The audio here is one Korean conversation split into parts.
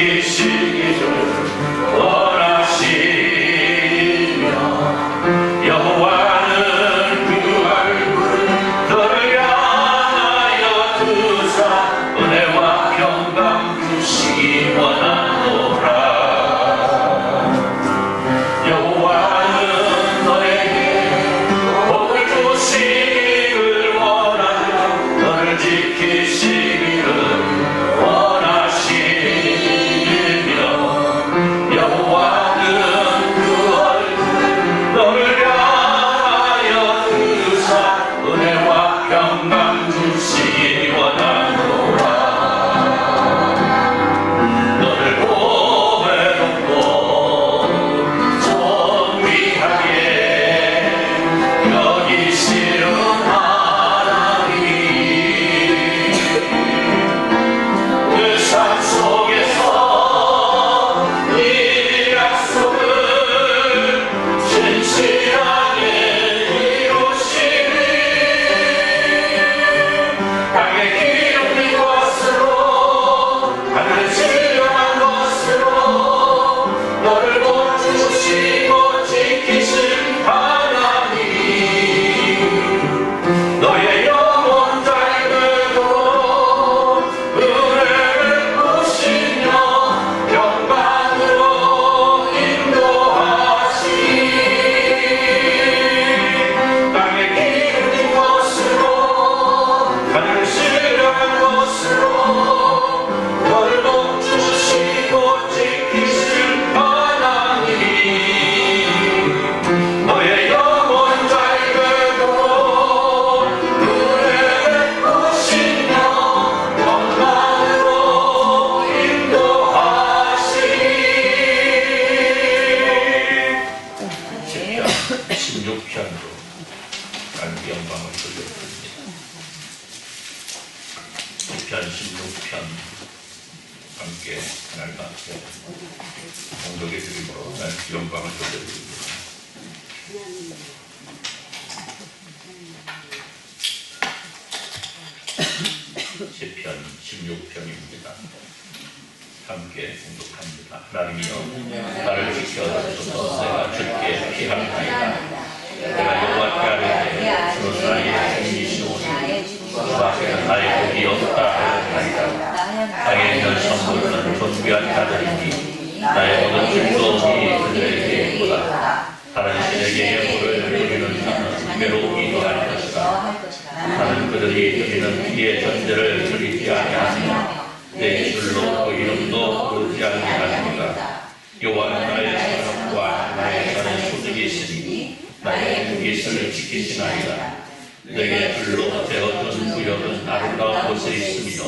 지키시기를 원하시며 여호와는 그 얼굴 너를 향하여 드사 은혜와 평강 주시기 원하노라. 여호와는 너에게 복을 주시기를 원하며 너를 지키시기를 원하시며 여호와는 그 얼굴 너를 향하여 드사 은혜와 평강 주시기 원하노라. 너를 보배롭고 존귀하게 여기시는 하나님, 그 삶 속에서 이 약속을 진실하게 이루시니 땅에 기름진 것으로 하늘을 신령한 것으로 너를 보주시고 지키신 하나님, 너의 영혼 잘 되도록 은혜를 부시며 평강으로 인도하시니 땅에 기름진 것으로 하늘을 신령한 것으로 너를 보주시고 지키신 하나님, 너의 영혼 잘 되도록 은혜를 부시며 평강으로 인도하시니. 시편 16편으로 하나님께 영광을 돌려드립니다. 시편 16편 함께 하나님 앞에 공덕의 드림으로 하나님께 영광을 돌려드립니다. 시편 16편입니다. 함께 공독합니다. 하나님이여 나를 지켜주소서. 내가 주께 피하나이다. 내가 여호와께 아뢰되 주는 나의 힘이시오니 주 앞에는 나의 복이 없다 하였나이다. 땅에 있는 성도들은 존귀한 자들이니 나의 모든 즐거움이 그들에게 있도다. 다른 신에게 예물을 드리는 자는 괴로움이 더할 것이다. 나는 그들이 드리는 피의 전제를 드리지 아니하며 내 입술로 그 이름도 부르지 아니하니라. 여호와는 나의 사랑과 나의 사는 소득이시니 나의 행깃을 지키시나이다. 내게 불로 되었던 구역은 아름다운 곳에 있으며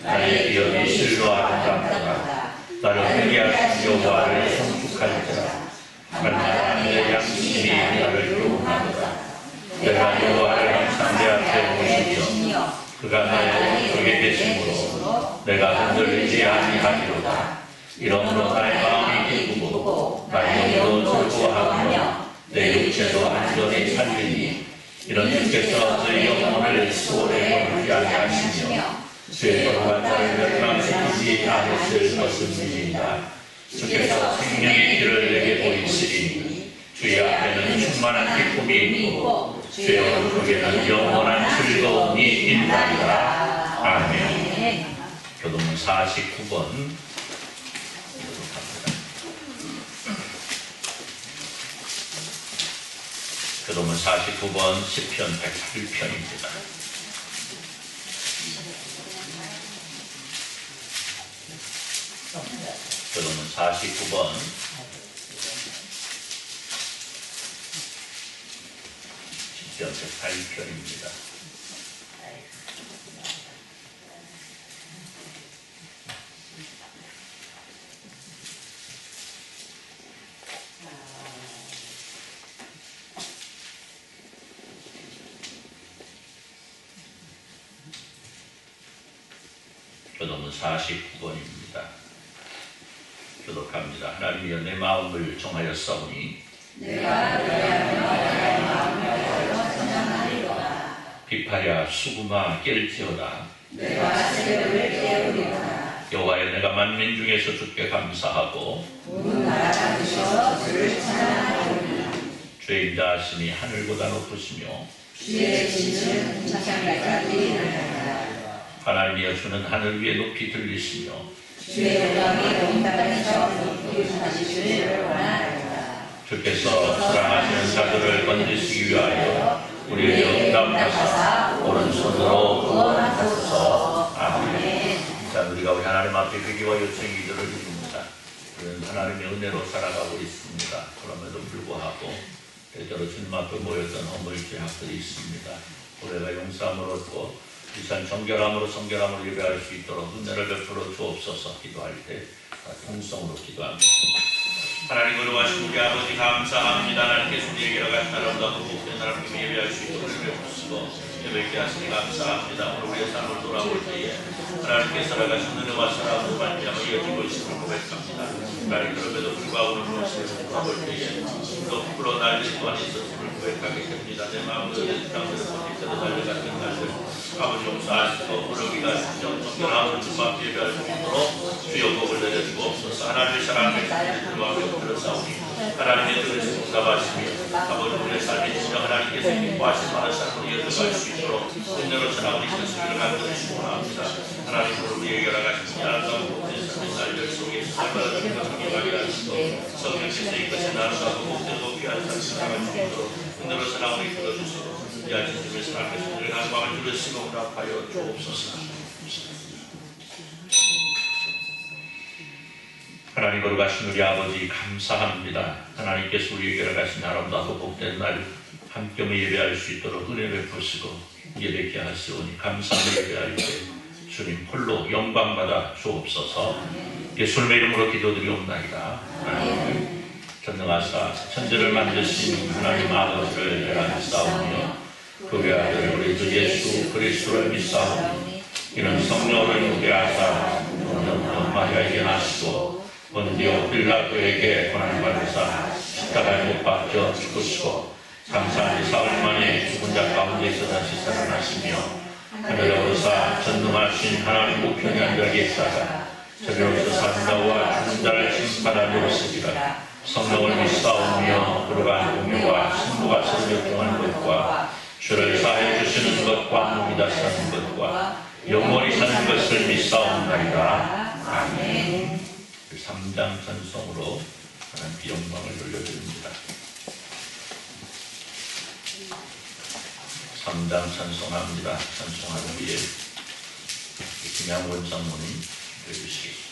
나의 기업이 실로 아름답다. 나를 회개하신 여호와를 성축할지라. 날마다 내 양심이 나를 교훈하노라. 내가 여호와를 항상 내 앞에 모시며 그가 나의 오른쪽에 계심으로 내가 흔들리지 아니하리로다. 이러므로 나의 마음이 기쁘고 나의 영도 즐거워하며 내 육체도 안전히 살리니 이런 주께서 너희 영혼을 수월에 머물지 아니하시며 주의 거룩한 자를 멸망시키지 않으실 것입니다. 주께서 생명의 길을 내게 보이시니 주의 앞에는 충만한 기쁨이 있고 주의 오른쪽에는 영원한 즐거움이 있나이다. 아멘. 교도문 49번 교도문 49번 시편 108편입니다. 교도문 49번 시편 108편입니다. 교도문 49번입니다. 교독합니다. 하나님이여 내 마음을 정하였사오니 내가 노래하며 마음을 전하리로다. 비파야 수구마 깰지어다. 내가 새벽을 깨우리로다. 여호와여 내가 만민 중에서 주께 감사하고 온 나라가 되셔 주를 찬양하리로다. 주의 인자하심이 하늘보다 높으시며 주의 진실은 천상까지 이르노라. 하나님이여 주는 하늘 위에 높이 들리시며 주의 영광이 온 땅에서 높이 사시기를 원하노라. 주께서 사랑하시는 자들을 건지시기 위하여 우리에게 응답하사 오른손으로 구원하소서. 아멘. 자, 우리가 우리 하나님 앞에 회개와 요청 기도를 드립니다. 우리는 하나님의 은혜로 살아가고 있습니다. 그럼에도 불구하고 때때로 주님 앞에 모였던 허물 죄악들이 있습니다. 올해가 용서함을 얻고 이산 정결함으로 성결함으로 예배할 수 있도록 은혜를 베풀어 주옵소서. 기도할 때 통성으로 기도합니다. 하나님 거룩하신 우리 아버지 감사합니다. 하나님께서 우리에게 같은 아름다운 복된 하나님 예배할 수 있도록 은혜를 주시고 예배케 하시니 감사합니다. 오늘 우리의 삶을 돌아볼 때에 하나님께서 살아가신 은혜와 사랑으로 말미암아 이어지고 있음을 고백합니다. 하나님 그럼에도 불구하고 오늘 무엇을 돌아볼 때에 또 부끄러운 날들이 또한 있었음을 고백하게 됩니다. 내 마음을 내 땅에서 본인께서 달려갔던 날들 아버지 용서하시고 부르기가 정결함을 주님 앞에 예배할 수 있도록 주여 복을 내려주옵소서. 하나님의 사랑을 주와 벽들을 싸우니 하나님의 뜻을 응답하시며 아버지 우리의 삶에 진정 하나님께서 기뻐하신 많은 삶으로 이어져갈 수 있도록 은혜로 전하고 있는 수비를 만들어주시기 원합니다. 하나님으로 우리에게 열어가신 아름다운 복된 삶의 날들 속에 살바라 주님 경험하게 하시고 성령께서 이것이 나누고 복되고 귀한 삶을 살아갈 수 있도록 은혜로 전하고 이끌어주시고 이 아침 주님의 사랑의 신을 간구함을 들으시고 응답하여 주옵소서. 하나님 거룩하신 우리 아버지 감사합니다. 하나님께서 우리에게 열어가신 아름다운 복된 날 함께 예배할 수 있도록 은혜 베푸시고 예배케 하시오니 감사하며 예배할 때 주님 홀로 영광받아 주옵소서. 예수님의 이름으로 기도드리옵나이다. 아멘. 전능하사 천지를 만드신 하나님 아버지를 애란싸우며 그의 아들 우리 주 예수 그리스도를 믿사오니 이는 성령을 무게하사 마리아에게 나시고 본디오 빌라도에게 고난받으사 십자가에 못 박혀 죽으시고 장사한 지 사흘 만에 죽은 자 가운데서 다시 살아나시며 하늘에 오르사 전능하신 하나님 우편에 앉아 계시다가 저기로부터 사는 자와 죽은 자를 심판하려 오시리라. 성령을 믿사오며 그러한 공유와 신부가 서로 역정하는 것과 주를 사해 주시는 것과 믿어 사는 것과 영원히 사는 것을 믿사옵나이다. 아멘. 3장 찬송으로 하나님께 영광을 돌려드립니다. 3장 찬송합니다. 찬송하는 뒤에 김양원 장모님 해주시겠습니다.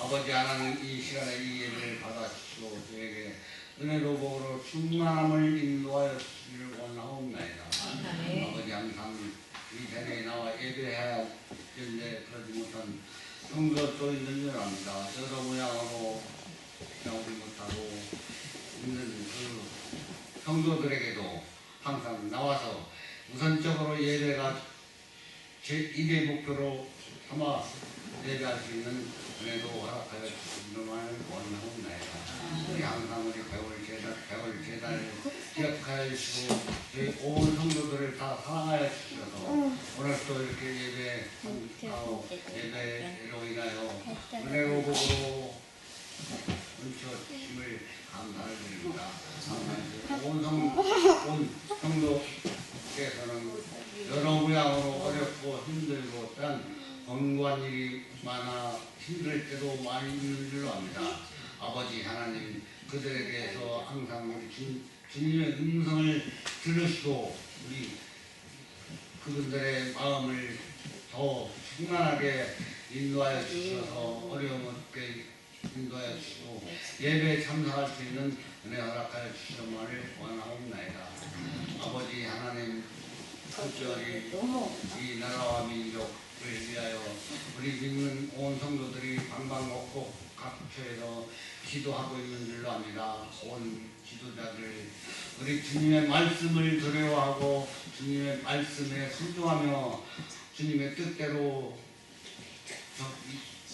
아버지 하나님 이 시간에 이 예배를 받아주시고 저에게 은혜로 복으로 충만함을 인도하여 주시기를 원하옵나이다. 아버지 항상 이 자리에 나와 예배해야 될때 그러지 못한 성도도 있는 줄 압니다. 여러 모양으로 나오지 못하고 있는 그 성도들에게도 항상 나와서 우선적으로 예배가 제 1의 목표로 삼아 예배할 수 있는 은혜도 허락하여 주시기만을 원하옵나이다. 우리 항상 우리 배울 제단을 기억하여 주시고 저희 온 성도들을 다 사랑하여 주셔서 오늘 또 이렇게 예배로 인하여 은혜로 복으로 은처 주심을 감사를 드립니다. 온 성도께서는 여러 모양으로 어렵고 힘들고 또한 번거한 일이 많아 힘들 때도 많이 있는 줄로 압니다. 아버지 하나님 그들에게서 항상 우리 주님의 음성을 들으시고 우리 그분들의 마음을 더 충만하게 인도하여 주셔서 어려움 없게 인도하여 주시고 예배에 참석할 수 있는 은혜 허락하여 주시기를 원하옵나이다. 아버지 하나님 특별히 이 나라와 민족을 위하여 우리 믿는 온 성도들이 방방곡곡 각처에서 기도하고 있는 줄로 압니다. 온 지도자들 우리 주님의 말씀을 두려워하고 주님의 말씀에 순종하며 주님의 뜻대로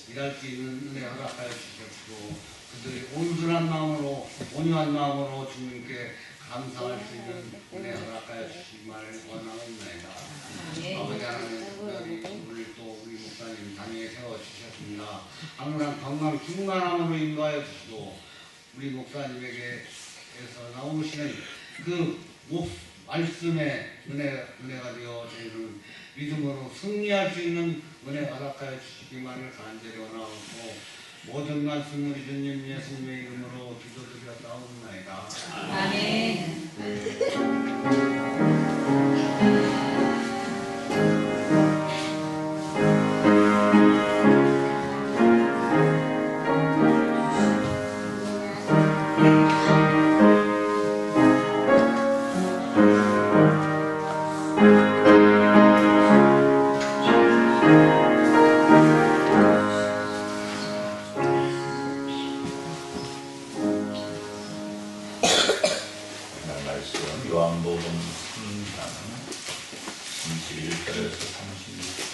일할 수 있는 은혜 허락하여 주셨고 그들이 온순한 마음으로 온유한 마음으로 주님께 감사할 수 있는 은혜 허락하여 주시기를 원하옵나이다. 아버지 하나님 특별히 오늘 또 우리 목사님 당에 세워주셨습니다. 항상 건강 충만함으로 인도하여 주시고 우리 목사님에게서 나오시는 그 말씀의 은혜가 되어 저희는 믿음으로 승리할 수 있는 은혜 허락하여 주시기만을 간절히 원하옵고 모든 말씀 우리 주님 예수님의 이름으로 기도드렸사옵나이다. 아멘. 요한복음 3장 31절에서 36절.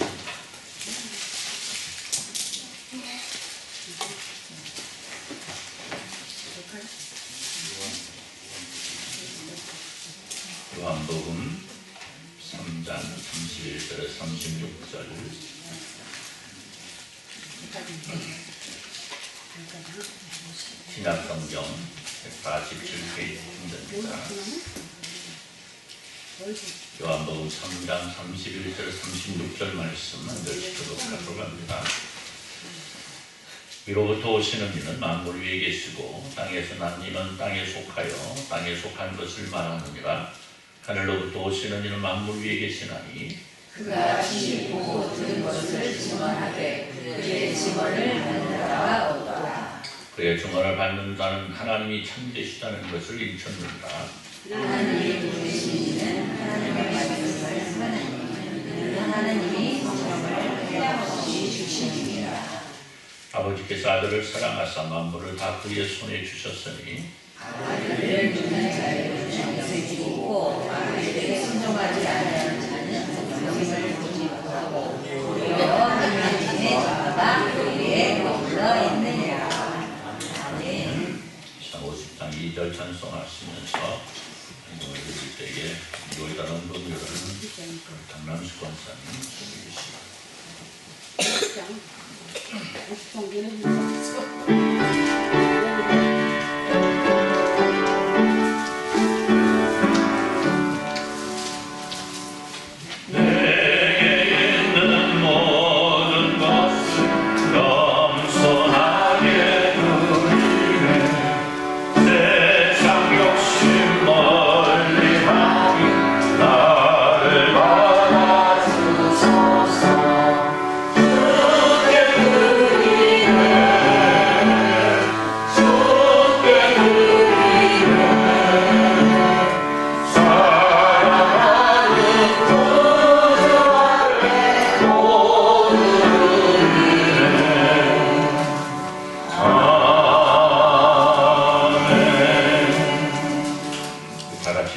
요한복음 3장 31절에서 36절. 신약성경 147페이지입니다. 요한복음 3장 31절 36절 말씀 연결시켜서 가도록 합니다. 위로부터 오시는 이는 만물 위에 계시고 땅에서 난 이는 땅에 속하여 땅에 속한 것을 말하느니라. 하늘로부터 오시는 이는 만물 위에 계시나니 그가 이 보고 들은 것을 증언하되 그의 증언을 받는 자가 없더라. 그의 증언을 받는 자는 하나님이 참되시다는 것을 일컫는다. 하나님이 부르신 이는 하나님의 말씀을 하나님 하나님이 성령을 하염없이 주시니라. 아버지께서 아들을 사랑하사 만물을 다 그의 손에 주셨으니 아들을 믿는 자에게 주시고 아들에게 순종하지 않는 자는 성령을 보지 못하고 오히려 하나님의 자가 그에게 머물러 있느니라. 아멘. 50장 2절 찬송하시면서 드릴 때에 이거이다는 분들은 강남수 권사님 소개해 주시기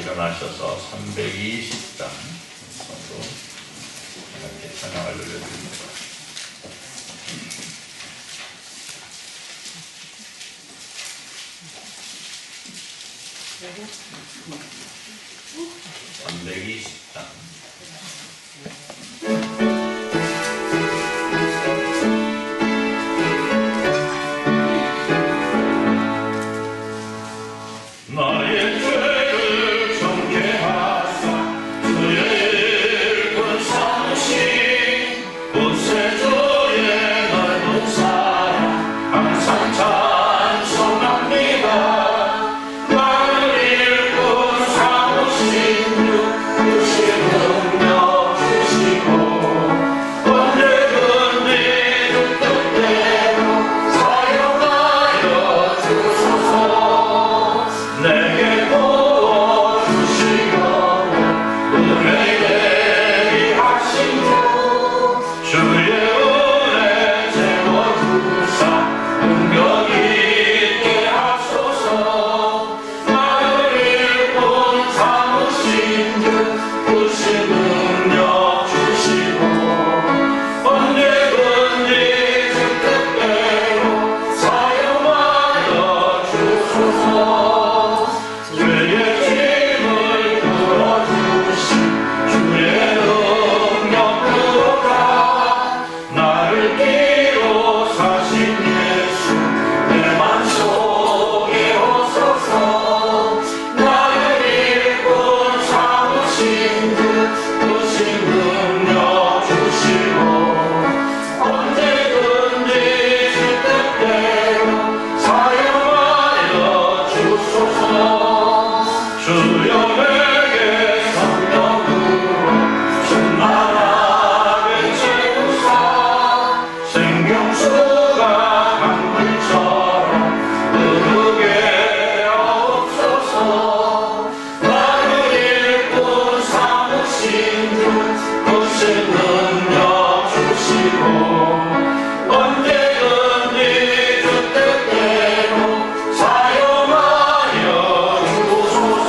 일어나셔서 320장 정도 이렇게 찬양을 올려드립니다. 320장. 나의 죄를 정죄하사 주의 일꾼 삼으신 구세주의 넓은 사랑 항상 찬송합니다. 나를 일꾼 삼으신 주 크신 능력 주시고 언제든지 그 뜻대로 사용하여 주소서. 내게 도와주시고 은혜에 하신 주 주의 은혜 채워주사 능력 있게 하소서. 나를 일꾼 삼으신 주 크신 능력 주시고 언제든지 주 뜻대로 사용하여 주소서. 죄의 짐을 풀어주신 주의 능력 들어가 나를 끼로 사신 예수 내 맘속에 오소서. 나를 일꾼 삼으신 주 크신 능력 주시고 언제든지 주 뜻대로 사용하여 주소서. 주여 내게 성령으로 충만하게 채우사 생명수가 강물처럼 흐르게 하옵소서. 나를 일꾼 삼으신 주 크신 능력 주시고 언제든지 주 뜻대로 사용하여 주소서.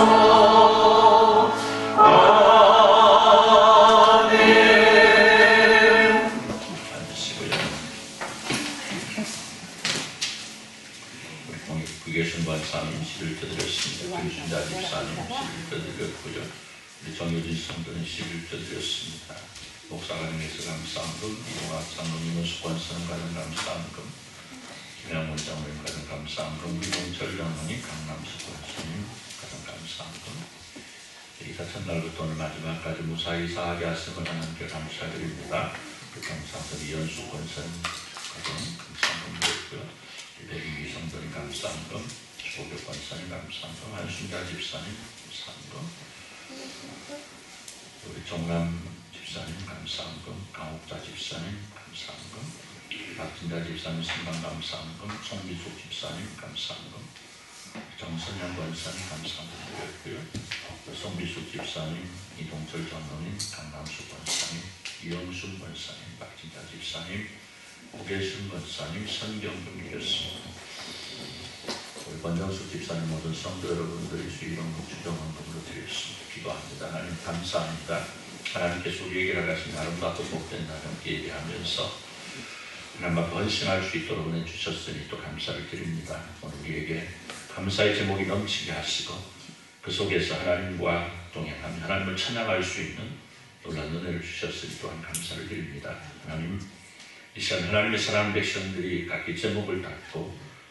아멘. 앉으시고요. 우리 통일국의 관사님 11조 드렸습니다. 김순자 집사님 11조 드렸고요. 우리 정효진 성도는 11조 드렸습니다. 목사관님께서 감사함금, 이동학 장로님은 숙관선 가정 감사함금, 김양문 장로님 가정 감사함금, 이동철 장로님 강남 숙관선님 가정 감사함금. 이 첫날부터 오늘 마지막까지 무사히 사하게 하심을 하나님께 감사드립니다. 그 감사함금 이현수 권선 가정 감사함금 드렸고요. 배기기 성도님 감사함금, 조교 권선님 감사함금, 한순자 집사님 감사함금, 우리 정남 집사님 감사함금, 강옥자 집사님 감사함금, 박진자 집사님 신방 감사함금, 송미숙 집사님 감사함금, 정선영 권사님 감사함금 드렸고요. 송미숙 집사님, 이동철 장로님, 강남수 권사님, 이영순 권사님, 박진자 집사님, 고계순 권사님, 선경금 드렸습니다. 우리 권정숙 집사님 모든 성도 여러분들이 수익원금 주정원금으로 드렸습니다. 기도합니다. 하나님 감사합니다. 하나님께서 우리에게 나가신 아름답고 복된 날 함께 예배하면서 하나님 앞에 헌신할 수 있도록 은혜 주셨으니 또 감사를 드립니다. 오늘 우리에게 감사의 제목이 넘치게 하시고 그 속에서 하나님과 동행하며 하나님을 찬양할 수 있는 놀라운 은혜를 주셨으니 또한 감사를 드립니다. 하나님, 이 시간 하나님의 사랑하는 백성들이 각기 제목을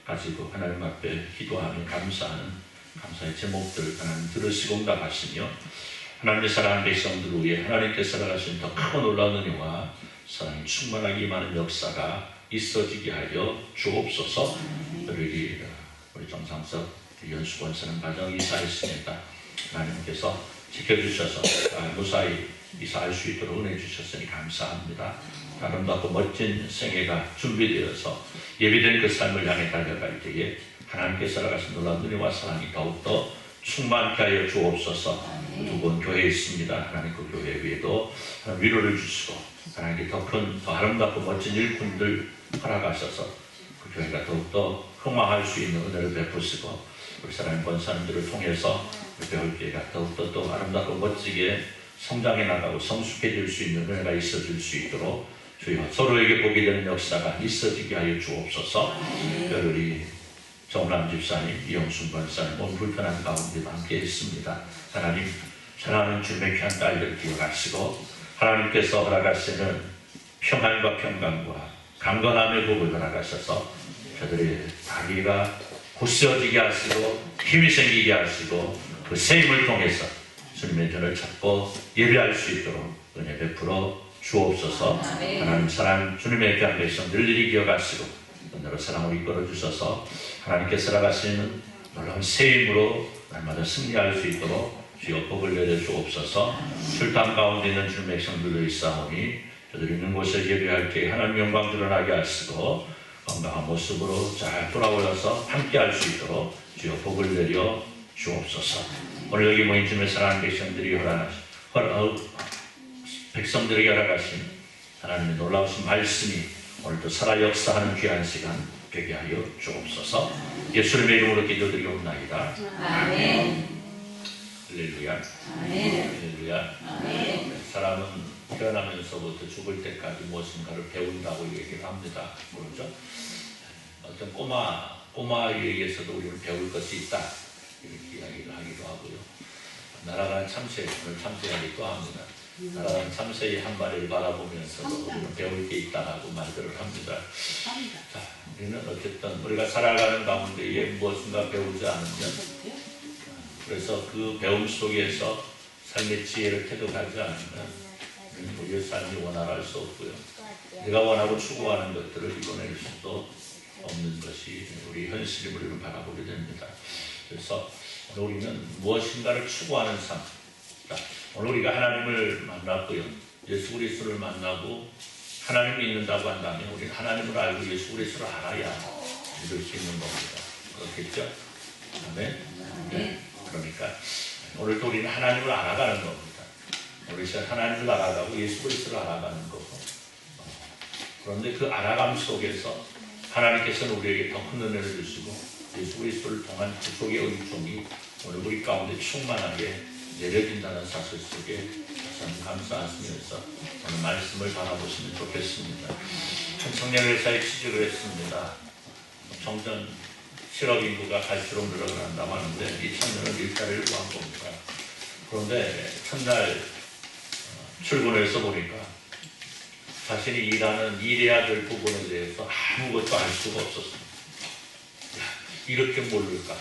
가지고 하나님 앞에 기도하며 감사하는 감사의 제목들 하나님 들으시고 응답하시며 하나님의 사랑하는 백성들 위해 하나님께서 나가신 더 크고 놀라운 은혜와 사랑이 충만하게 임하는 역사가 있어지게 하여 주옵소서. 우리 정상석 연수권서는 가정 이사했습니다. 하나님께서 지켜주셔서 무사히 이사할 수 있도록 은혜 주셨으니 감사합니다. 아름답고 멋진 생애가 준비되어서 예비된 그 삶을 향해 달려갈 때에 하나님께서 나가신 놀라운 은혜와 사랑이 더욱더 충만케 하여 주옵소서. 두 번 교회에 있습니다. 하나님 그 교회 위에도 위로를 주시고 하나님께 더 큰, 더 아름답고 멋진 일꾼들 허락하셔서 그 교회가 더욱더 흥망할 수 있는 은혜를 베푸시고 우리 사랑하는 권사님들을 통해서 우리 배울교회가 더욱더 또 아름답고 멋지게 성장해 나가고 성숙해질 수 있는 은혜가 있어질 수 있도록 주여 서로에게 보게 되는 역사가 있어지게 하여 주옵소서. 특별히 정남 집사님, 이영순 권사님, 온 불편한 가운데도 함께 했습니다. 하나님, 사랑하는 주님의 귀한 딸들 기억하시고 하나님께서 허락하시는 평안과 평강과 강건함의 복을 허락하셔서 저들의 다리가 굳세어지게 하시고 힘이 생기게 하시고 그 새 힘을 통해서 주님의 전을 찾고 예배할 수 있도록 은혜 베풀어 주옵소서. 하나님 사랑 주님의 귀한 백성 늘일이 기억하시고 은혜로 사랑을 이끌어 주셔서 하나님께서 나가시는 놀라운 새 힘으로 날마다 승리할 수 있도록 주여 복을 내려 주옵소서. 출탄 가운데 있는 주님의 백성들도 있사오니 저들이 있는 곳에 예배할 때 하나님 영광 드러나게 하시고 건강한 모습으로 잘 돌아올라서 함께 할 수 있도록 주여 복을 내려 주옵소서. 오늘 여기 모인 주님의 사랑하는 백성들에게 허락하신 하나님의 놀라우신 말씀이 오늘도 살아 역사하는 귀한 시간 되게 하여 주옵소서. 예수님의 이름으로 기도드리옵나이다. 아멘. 할렐루야. 아멘. 할렐루야. 아멘. 사람은 태어나면서부터 죽을 때까지 무엇인가를 배운다고 얘기를 합니다. 그렇죠? 어떤 꼬마에 의해서도 우리는 배울 것이 있다. 이렇게 이야기를 하기도 하고요. 날아가는 참새, 오늘 참새 이야기도 합니다. 날아가는 참새의 한 마리를 바라보면서도 우리는 배울 게 있다라고 말들을 합니다. 자, 우리는 어쨌든 우리가 살아가는 가운데에 무엇인가 배우지 않으면 그래서 그 배움 속에서 삶의 지혜를 태도하지 않으면 우리의 삶이 원활할 수 없고요. 내가 원하고 추구하는 것들을 이뤄낼 수도 없는 것이 우리 현실이 우리를 바라보게 됩니다. 그래서 오늘 우리는 무엇인가를 추구하는 삶. 오늘 우리가 하나님을 만났고요. 예수 그리스도를 만나고 하나님이 있는다고 한다면 우리는 하나님을 알고 예수 그리스도를 알아야 믿을 수 있는 겁니다. 그렇겠죠? 아멘? 네. 그러니까 오늘도 우리는 하나님을 알아가는 겁니다. 우리 하나님을 알아가고 예수 그리스도를 알아가는 거고. 그런데 그 알아감 속에서 하나님께서는 우리에게 더 큰 은혜를 주시고 예수 그리스도를 통한 구속의 은총이 오늘 우리 가운데 충만하게 내려진다는 사실 속에 참 감사하시면서 오늘 말씀을 바라보시면 좋겠습니다. 청년회사에 취직을 했습니다. 청년 실업 인구가 갈수록 늘어난다고 하는데 이 청년은 일자리를 구한 겁니다. 그런데 첫날 출근해서 보니까 자신이 일하는 일해야 될 부분에 대해서 아무것도 알 수가 없었습니다. 이렇게 모를까?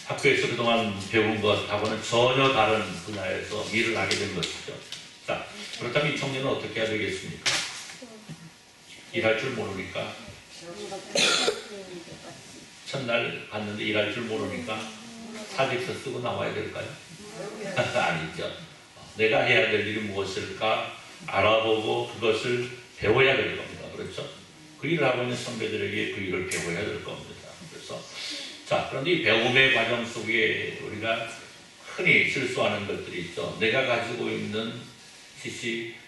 학교에서 그동안 배운 것하고는 전혀 다른 분야에서 일을 하게 된 것이죠. 자, 그렇다면 이 청년은 어떻게 해야 되겠습니까? 일할 줄 모르니까 첫날 갔는데 일할 줄 모르니까 사직서 쓰고 나와야 될까요? 아니죠. 내가 해야 될 일이 무엇일까 알아보고 그것을 배워야 될 겁니다. 그렇죠? 그 일을 하고 있는 선배들에게 그 일을 배워야 될 겁니다. 그래서 자, 그런데 이 배움의 과정 속에 우리가 흔히 실수하는 것들이 있죠. 내가 가지고 있는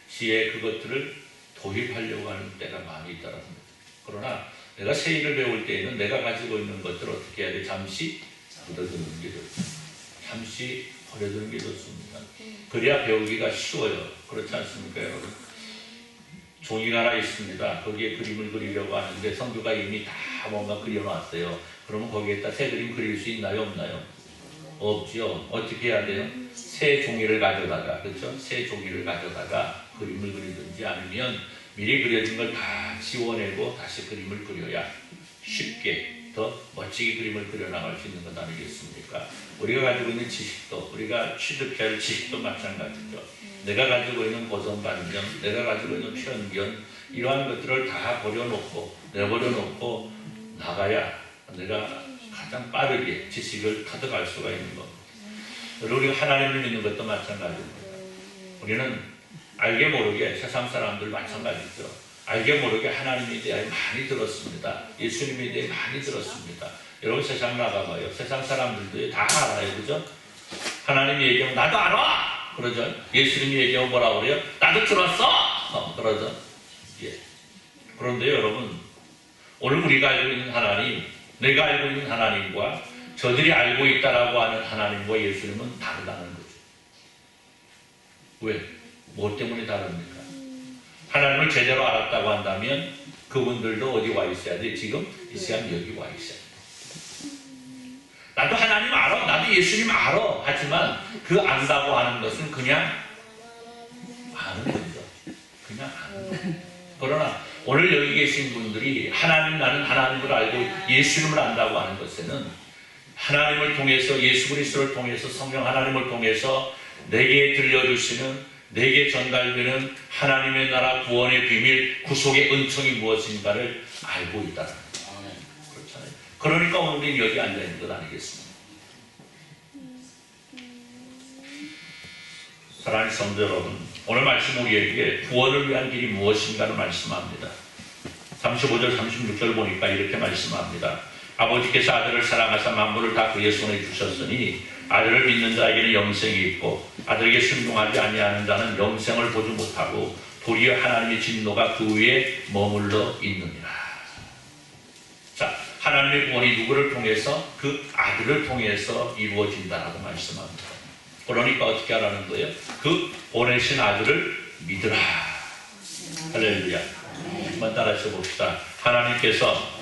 지혜 그것들을 도입하려고 하는 때가 많이 있다는 겁니다. 그러나 내가 새 일을 배울 때에는 내가 가지고 있는 것들을 어떻게 해야 돼? 잠시 버려두는 게 좋습니다. 잠시 버려두는 게 좋습니다. 그래야 배우기가 쉬워요. 그렇지 않습니까, 여러분? 종이가 하나 있습니다. 거기에 그림을 그리려고 하는데 성교가 이미 다 뭔가 그려놨어요. 그러면 거기에다 새 그림 그릴 수 있나요, 없나요? 없죠. 어떻게 해야 돼요? 새 종이를 가져다가, 그렇죠? 새 종이를 가져다가 그림을 그리든지 아니면 미리 그려진 걸 다 지워내고 다시 그림을 그려야 쉽게 더 멋지게 그림을 그려나갈 수 있는 것 아니겠습니까? 우리가 가지고 있는 지식도, 우리가 취득해야 할 지식도 마찬가지죠. 내가 가지고 있는 고정관념, 내가 가지고 있는 편견, 이러한 것들을 다 버려놓고, 내버려놓고 나가야 내가 가장 빠르게 지식을 가져갈 수가 있는 겁니다. 우리가 하나님을 믿는 것도 마찬가지입니다. 우리는 알게 모르게 세상 사람들 마찬가지죠. 알게 모르게 하나님에 대해 많이 들었습니다. 예수님에 대해 많이 들었습니다. 여러분 세상 나가봐요. 세상 사람들도 다 알아요. 그죠? 하나님 얘기하면 나도 알아! 그러죠? 예수님 얘기하면 뭐라고 그래요? 나도 들었어! 그러죠? 예. 그런데 여러분, 오늘 우리가 알고 있는 하나님, 내가 알고 있는 하나님과 저들이 알고 있다라고 하는 하나님과 예수님은 다르다는 거죠. 왜? 뭐 때문에 다릅니까? 하나님을 제대로 알았다고 한다면 그분들도 어디 와 있어야 돼? 지금 이 시간 여기 와 있어야 돼. 나도 하나님 알아. 나도 예수님 알아. 하지만 그 안다고 하는 것은 그냥 아는 거죠. 그냥 아는 거죠. 그러나 오늘 여기 계신 분들이 하나님, 나는 하나님을 알고 예수님을 안다고 하는 것에는 하나님을 통해서, 예수 그리스도를 통해서, 성령 하나님을 통해서 내게 들려주시는, 내게 전달되는 하나님의 나라 구원의 비밀, 구속의 은총이 무엇인가를 알고 있다는 거예요. 그렇잖아요. 그러니까 오늘 우리는 여기 앉아있는 것 아니겠습니까? 사랑하는 성도 여러분, 오늘 말씀 우리에게 구원을 위한 길이 무엇인가를 말씀합니다. 35절 36절 보니까 이렇게 말씀합니다. 아버지께서 아들을 사랑하사 만물을 다 그의 손에 주셨으니 아들을 믿는 자에게는 영생이 있고 아들에게 순종하지 아니하는 자는 영생을 보지 못하고 도리어 하나님의 진노가 그 위에 머물러 있느니라. 자, 하나님의 구원이 누구를 통해서? 그 아들을 통해서 이루어진다라고 말씀합니다. 그러니까 어떻게 하라는 거예요? 그 보내신 아들을 믿으라. 할렐루야. 한번 따라서 봅시다. 하나님께서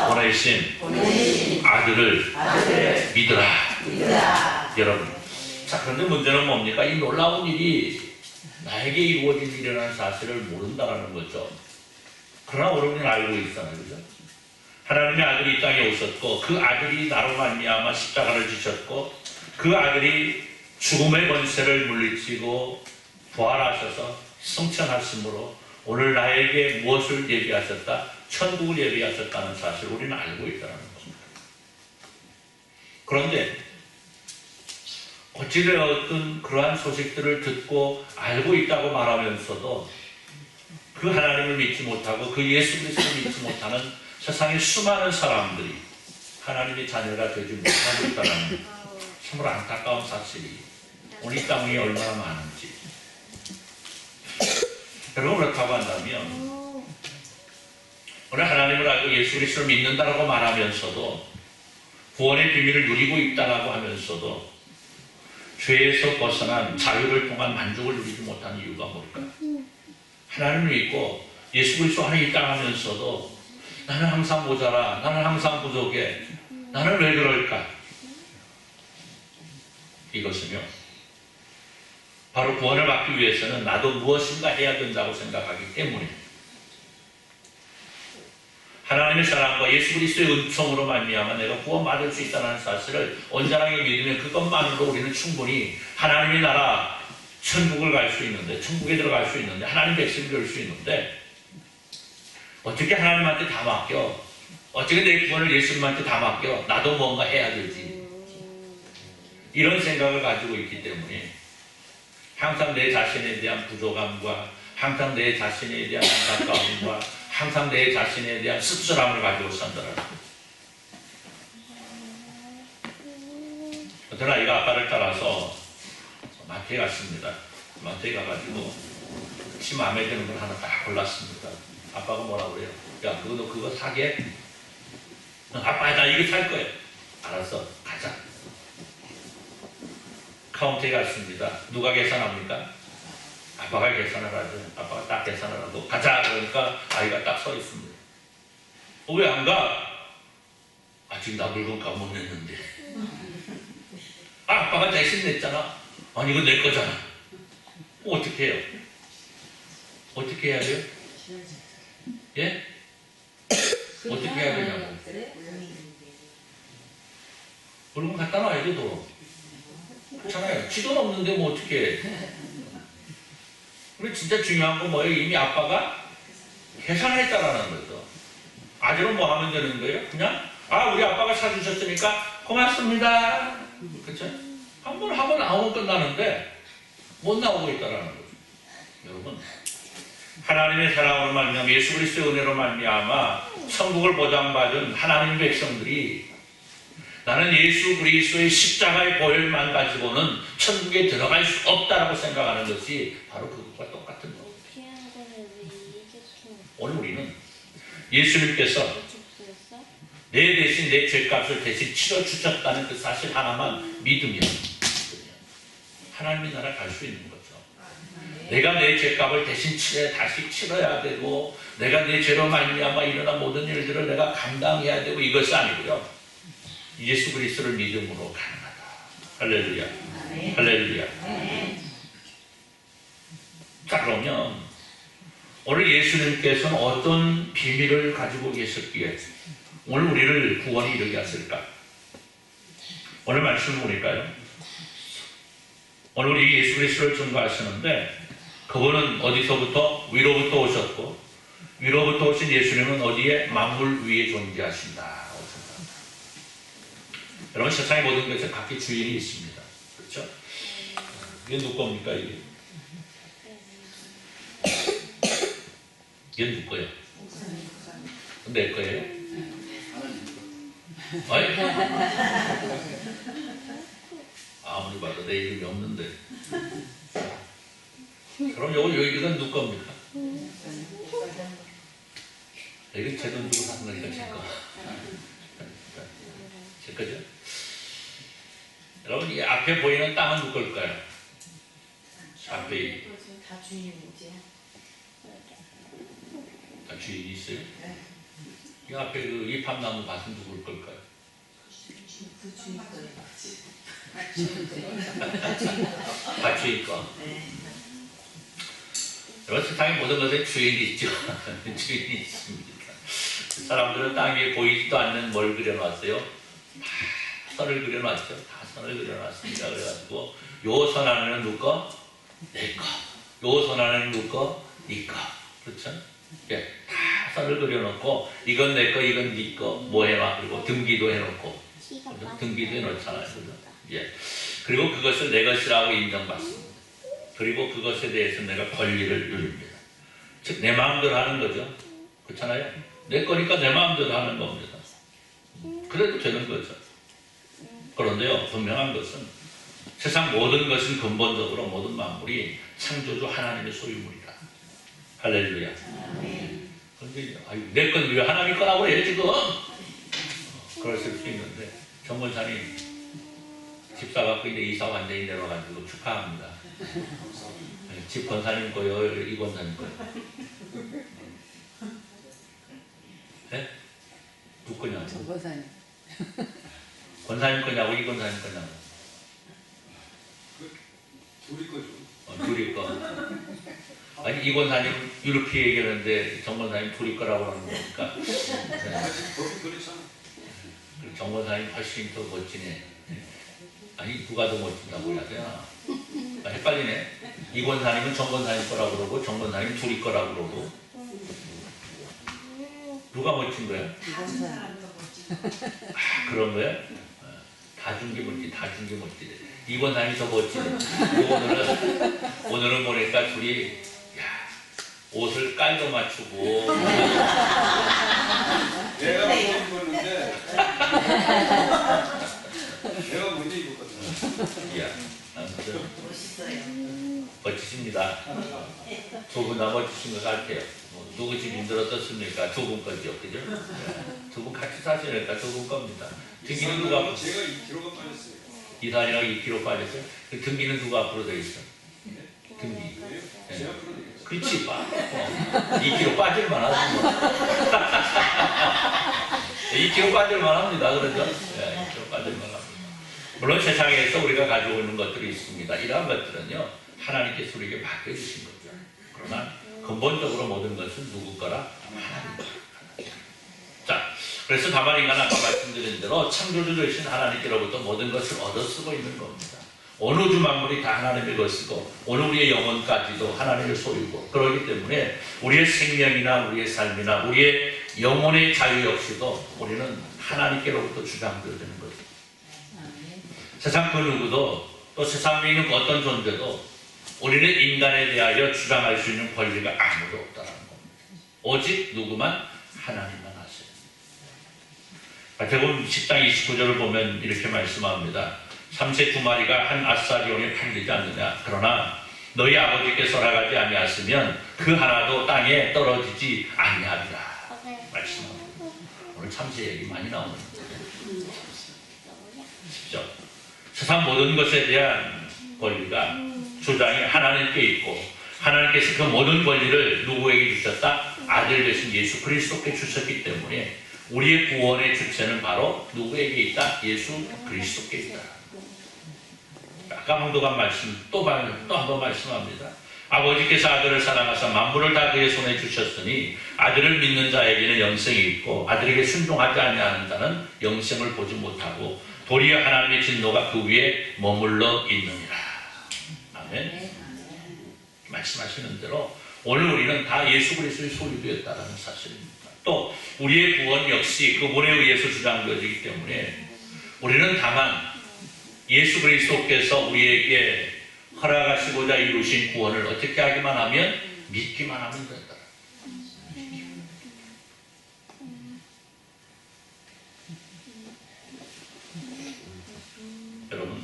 보내신 아들을 믿으라. 여러분, 자, 그런데 문제는 뭡니까? 이 놀라운 일이 나에게 이루어진 일이라는 사실을 모른다는 거죠. 그러나 우리는 알고 있잖아요. 그죠? 하나님의 아들이 이 땅에 오셨고 그 아들이 나로 말미암아 십자가를 지셨고 그 아들이 죽음의 권세를 물리치고 부활하셔서 승천하심으로 오늘 나에게 무엇을 예비하셨다? 천국을 예비하셨다는 사실을 우리는 알고 있다는 겁니다. 그런데 어찌되었든 그러한 소식들을 듣고 알고 있다고 말하면서도 그 하나님을 믿지 못하고 그 예수 그리스도를 믿지 못하는 세상의 수많은 사람들이 하나님의 자녀가 되지 못하고 있다는 참으로 안타까운 사실이 오늘 이 땅 위에 얼마나 많은지. 여러분, 그렇다고 한다면 오늘 하나님을 알고 예수 그리스도를 믿는다라고 말하면서도 구원의 비밀을 누리고 있다라고 하면서도 죄에서 벗어난 자유를 통한 만족을 누리지 못하는 이유가 뭘까요? 하나님을 믿고 예수 그리스도 안에 있다 하면서도 나는 항상 모자라, 나는 항상 부족해, 나는 왜 그럴까? 이것은요, 바로 구원을 받기 위해서는 나도 무엇인가 해야 된다고 생각하기 때문에 하나님의 사랑과 예수 그리스도의 은총으로 말미암아 내가 구원받을 수 있다는 사실을 온전하게 믿으면 그것만으로 우리는 충분히 하나님의 나라 천국을 갈 수 있는데, 천국에 들어갈 수 있는데, 하나님 백성이 될 수 있는데 어떻게 하나님한테 다 맡겨? 어떻게 내 구원을 예수님한테 다 맡겨? 나도 뭔가 해야 되지. 이런 생각을 가지고 있기 때문에 항상 내 자신에 대한 부족함과 항상 내 자신에 대한 안타까움과 항상 내 자신에 대한 씁쓸함을 가지고 산다는 거예요. 어떤 아이가 아빠를 따라서 마트에 갔습니다. 마트에 가가지고 혹시 마음에 드는 걸 하나 딱 골랐습니다. 아빠가 뭐라고 그래요? 야, 너 그거 사게? 아빠, 나 이거 살 거야. 알았어, 가자. 카운터에 갔습니다. 누가 계산합니까? 아빠가 계산을 하죠. 아빠가 딱 계산을 하고 가자. 그러니까 아이가 딱 서 있습니다. 왜 안 가? 아직 나 물건 못 냈는데. 아빠가 대신 냈잖아. 아니, 이거 내 거잖아. 어떻게 해요? 어떻게 해야 돼요? 예? 어떻게 해야 되냐고. 물건 갖다 놔야죠, 도. 그렇잖아요. 지돈 없는데 뭐 어떻게 해. 근데 진짜 중요한 건 뭐예요? 이미 아빠가 계산했다라는 거죠. 아들은 뭐 하면 되는 거예요? 그냥, 우리 아빠가 사주셨으니까 고맙습니다. 그쵸? 한 번 하고 나오면 끝나는데 못 나오고 있다라는 거죠. 여러분, 하나님의 사랑으로 말미암아 예수 그리스도의 은혜로 말미암아 천국을 보장받은 하나님의 백성들이 나는 예수 그리스도의 십자가의 보혈만 가지고는 천국에 들어갈 수 없다라고 생각하는 것이 바로 그것과 똑같은 거예요. 오늘 우리는 예수님께서 내 대신 내 죄값을 대신 치러주셨다는 그 사실 하나만 믿으면 하나님의 나라 갈 수 있는 거죠. 내가 내 죄값을 대신 다시 치러야 되고 내가 내 죄로 말미암아 일어난 모든 일들을 내가 감당해야 되고 이것이 아니고요. 예수 그리스도를 믿음으로 가능하다. 할렐루야. 할렐루야. 자, 그러면 오늘 예수님께서는 어떤 비밀을 가지고 계셨기에 오늘 우리를 구원에 이르게 하실까? 오늘 말씀을 보니까요. 오늘 우리 예수 그리스도를 증거하시는데 그분은 어디서부터? 위로부터 오셨고 위로부터 오신 예수님은 어디에? 만물 위에 존재하신다. 여러분 세상의 모든 것에 각기 주인이 있습니다. 그렇죠? 이게 누구 겁니까 이게? 이게 누구 거예요? 내 거예요? 아니? 아무리 봐도 내 이름이 없는데. 그럼 이건 누구 겁니까? 이건 제 돈 주고 산 거니까 제 거. 제 거죠? 여러분 이 앞에 보이는 땅은 누구 걸까요? 앞에 다 주인이지. 다 주인이 있어요? 이 앞에 그 이팝나무 밭은 누구 걸까요? 그 주인 거예요. 밭주인거. 여러분 세상의 모든 것에 주인이 있죠. 주인이 있습니다. 사람들은 땅 위에 보이지도 않는 뭘 그려놨어요? 다 선을 그려놨죠. 다 선을 그려놨습니다. 그래가지고 요 선 안에는 누구 거? 내 거. 요 선 안에는 누구 거? 네 거. 그렇죠? 예, 다 선을 그려놓고 이건 내 거, 이건 네 거. 뭐 해놔? 그리고 등기도 해놓고 등기도 해놓잖아요. 그죠? 예. 그리고 그것을 내 것이라고 인정받습니다. 그리고 그것에 대해서 내가 권리를 누립니다. 즉 내 마음대로 하는 거죠. 그렇잖아요? 내 거니까 내 마음대로 하는 겁니다. 그래도 되는 거죠. 그런데요, 분명한 것은 세상 모든 것은 근본적으로 모든 만물이 창조주 하나님의 소유물이다. 할렐루야. 그런데 내 건 왜 하나님 거라고 해 지금? 그랬을 수 있는데 정권사님 집사 갖고 이제 이사 완전히 내려가지고 축하합니다. 집 권사님 거요, 이 권사님 거요. 네? 누구 거냐고? 권사님. 권사님 거냐고, 이 권사님 거냐고? 둘이 거죠. 둘이 거. 아니, 이 권사님 이렇게 얘기하는데 정 권사님 둘이 거라고 하는 거니까. 거기 그렇잖아. 정 권사님 훨씬 더 멋지네. 아니, 누가 더 멋진다고 해야 되나? 헷갈리네. 이 권사님은 정 권사님 거라고 그러고 정 권사님 둘이 거라고 그러고. 누가 멋진 거야? 그런 거야? 다 준 게 멋지, 다 준 게 멋지네. 이 권사님이 더 멋지네. 오늘은 보니까 둘이 야, 옷을 깔도 맞추고 내가 먼저 입었는데 내가 먼저 입었거든. 야, 아무튼 멋있어요. 멋지십니다. 두 분 다 멋지신 것 같아요. 누구 집 힘들어 떴습니까? 두 분 거죠, 그죠? 두 분 같이 사시니까 두 분 겁니다. 등기는 누가? 제가 2kg가 빠졌어요. 이사님하고 2kg 빠졌어요? 그 등기는 누가 앞으로 돼 있어? 등기. 네. 제가 풀어드렸어요. 그렇지, 2kg 빠질 만하지 뭐. 2kg 빠질 만합니다, 그렇죠? 네, 2kg 빠질 만합니다. 물론 세상에서 우리가 가지고 있는 것들이 있습니다. 이러한 것들은요, 하나님께서 우리에게 맡겨주신 거죠. 그러나 근본적으로 모든 것은 누구 거라? 하나님 거라. 자, 그래서 다만 인간 아까 말씀드린 대로 창조주 되신 하나님께로부터 모든 것을 얻어쓰고 있는 겁니다. 어느 주 만물이 다 하나님의 것이고 오늘 우리의 영혼까지도 하나님의 소유고 그렇기 때문에 우리의 생명이나 우리의 삶이나 우리의 영혼의 자유 역시도 우리는 하나님께로부터 주장되어지는 거죠. 세상 그 누구도 또 세상에 있는 그 어떤 존재도 우리는 인간에 대하여 주장할 수 있는 권리가 아무도 없다는 겁니다. 오직 누구만? 하나님만 하세요. 마태복음 10장 29절을 보면 이렇게 말씀합니다. 삼세 두 마리가 한 아사리온에 팔리지 않느냐. 그러나 너희 아버지께서 허락하지 아니하시면 그 하나도 땅에 떨어지지 아니하리라. 말씀합니다. 오늘 참새 얘기 많이 나오는데. 쉽죠? 세상 모든 것에 대한 권리가 주장이 하나님께 있고 하나님께서 그 모든 권리를 누구에게 주셨다? 아들 되신 예수 그리스도께 주셨기 때문에 우리의 구원의 주체는 바로 누구에게 있다? 예수 그리스도께 있다. 아까 한동안 말씀 또 한 번 말씀합니다. 아버지께서 아들을 사랑하사 만물을 다 그의 손에 주셨으니 아들을 믿는 자에게는 영생이 있고 아들에게 순종하지 아니하는 자는 영생을 보지 못하고 도리어 하나님의 진노가 그 위에 머물러 있느니라. 아멘. 말씀하시는 대로 오늘 우리는 다 예수 그리스도의 소유되었다는 사실입니다. 또 우리의 구원 역시 그분에 의해서 주장되어지기 때문에 우리는 다만 예수 그리스도께서 우리에게 허락하시고자 이루신 구원을 어떻게 하기만 하면 믿기만 하면 된다. 여러분,